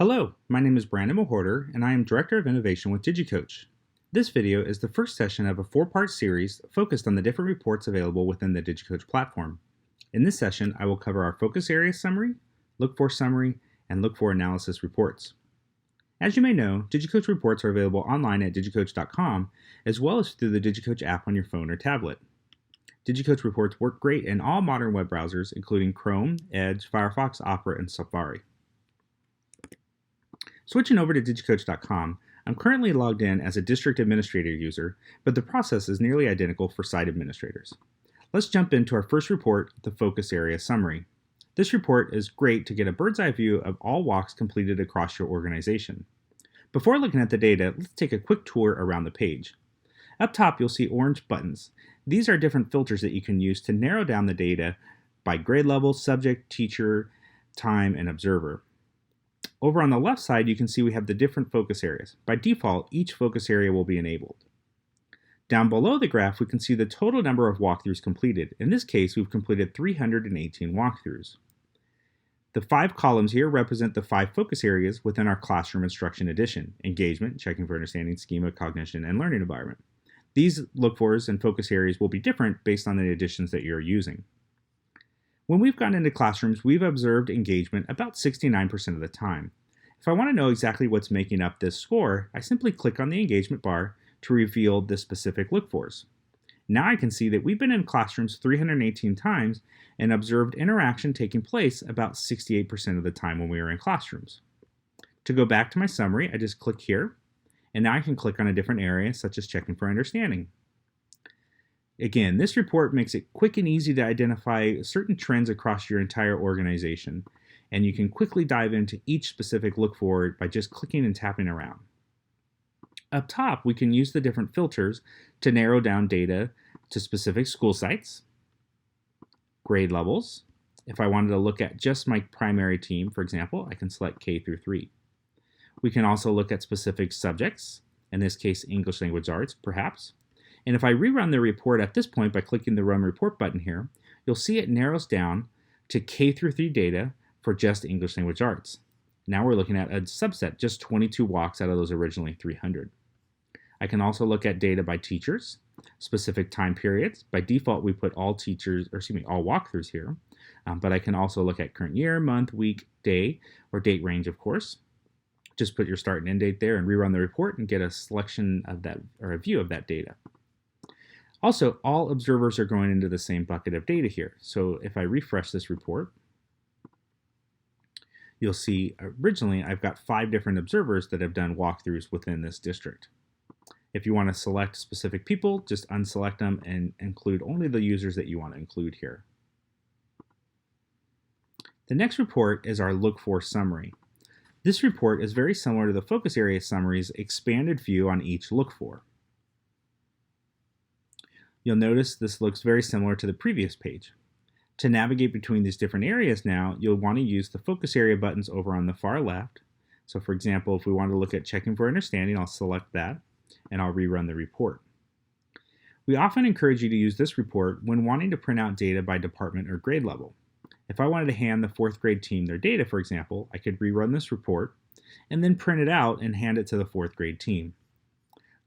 Hello, my name is Brandon Mahorter, and I am Director of Innovation with DigiCoach. This video is the first session of a four-part series focused on the different reports available within the DigiCoach platform. In this session, I will cover our focus area summary, look for summary, and look for analysis reports. As you may know, DigiCoach reports are available online at digicoach.com, as well as through the DigiCoach app on your phone or tablet. DigiCoach reports work great in all modern web browsers, including Chrome, Edge, Firefox, Opera, and Safari. Switching over to digicoach.com, I'm currently logged in as a district administrator user, but the process is nearly identical for site administrators. Let's jump into our first report, the Focus Area Summary. This report is great to get a bird's eye view of all walks completed across your organization. Before looking at the data, let's take a quick tour around the page. Up top, you'll see orange buttons. These are different filters that you can use to narrow down the data by grade level, subject, teacher, time, and observer. Over on the left side, you can see we have the different focus areas. By default, each focus area will be enabled. Down below the graph, we can see the total number of walkthroughs completed. In this case, we've completed 318 walkthroughs. The 5 columns here represent the 5 focus areas within our Classroom Instruction Edition: engagement, checking for understanding, schema, cognition, and learning environment. These look-fors and focus areas will be different based on the editions that you're using. When we've gone into classrooms, we've observed engagement about 69% of the time. If I want to know exactly what's making up this score, I simply click on the engagement bar to reveal the specific look-fors. Now I can see that we've been in classrooms 318 times and observed interaction taking place about 68% of the time when we were in classrooms. To go back to my summary, I just click here, and now I can click on a different area, such as checking for understanding. Again, this report makes it quick and easy to identify certain trends across your entire organization, and you can quickly dive into each specific look for by just clicking and tapping around. Up top, we can use the different filters to narrow down data to specific school sites, grade levels. If I wanted to look at just my primary team, for example, I can select K through 3. We can also look at specific subjects, in this case English Language Arts, perhaps. And if I rerun the report at this point by clicking the Run Report button here, you'll see it narrows down to K through 3 data for just English Language Arts. Now we're looking at a subset, just 22 walks out of those originally 300. I can also look at data by teachers, specific time periods. By default, we put all walkthroughs here, but I can also look at current year, month, week, day, or date range, of course. Just put your start and end date there and rerun the report and get a selection of that, or a view of that data. Also, all observers are going into the same bucket of data here. So if I refresh this report, you'll see originally I've got 5 different observers that have done walkthroughs within this district. If you want to select specific people, just unselect them and include only the users that you want to include here. The next report is our Look For Summary. This report is very similar to the Focus Area Summary's expanded view on each Look For. You'll notice this looks very similar to the previous page. To navigate between these different areas now, you'll want to use the focus area buttons over on the far left. So for example, if we want to look at checking for understanding, I'll select that and I'll rerun the report. We often encourage you to use this report when wanting to print out data by department or grade level. If I wanted to hand the 4th grade team their data, for example, I could rerun this report and then print it out and hand it to the 4th grade team.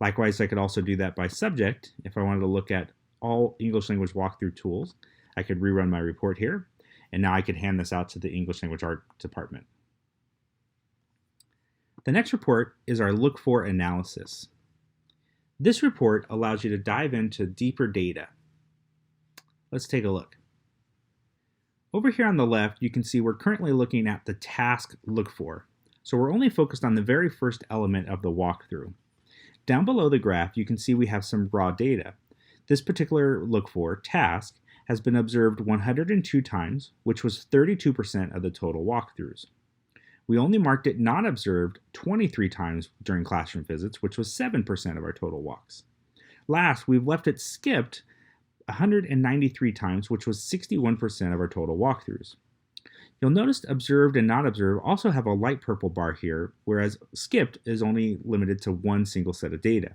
Likewise, I could also do that by subject. If I wanted to look at all English language walkthrough tools, I could rerun my report here, and now I could hand this out to the English Language Art department. The next report is our Look For Analysis. This report allows you to dive into deeper data. Let's take a look. Over here on the left, you can see we're currently looking at the task Look For. So we're only focused on the very first element of the walkthrough. Down below the graph, you can see we have some raw data. This particular Look For task has been observed 102 times, which was 32% of the total walkthroughs. We only marked it not observed 23 times during classroom visits, which was 7% of our total walks. Last, we've left it skipped 193 times, which was 61% of our total walkthroughs. You'll notice observed and not observed also have a light purple bar here, whereas skipped is only limited to one single set of data.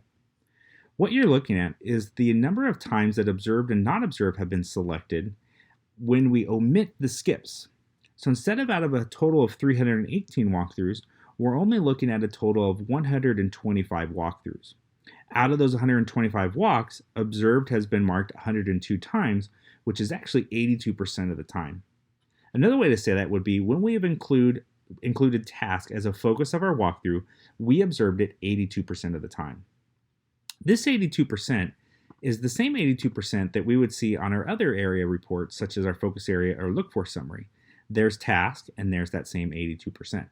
What you're looking at is the number of times that observed and not observed have been selected when we omit the skips. So instead of out of a total of 318 walkthroughs, we're only looking at a total of 125 walkthroughs. Out of those 125 walks, observed has been marked 102 times, which is actually 82% of the time. Another way to say that would be when we have included task as a focus of our walkthrough, we observed it 82% of the time. This 82% is the same 82% that we would see on our other area reports, such as our focus area or look for summary. There's task, and there's that same 82%.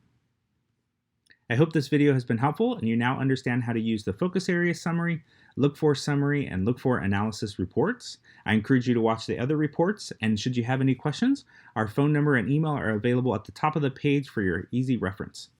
I hope this video has been helpful and you now understand how to use the focus area summary, look for summary, and look for analysis reports. I encourage you to watch the other reports, and should you have any questions, our phone number and email are available at the top of the page for your easy reference.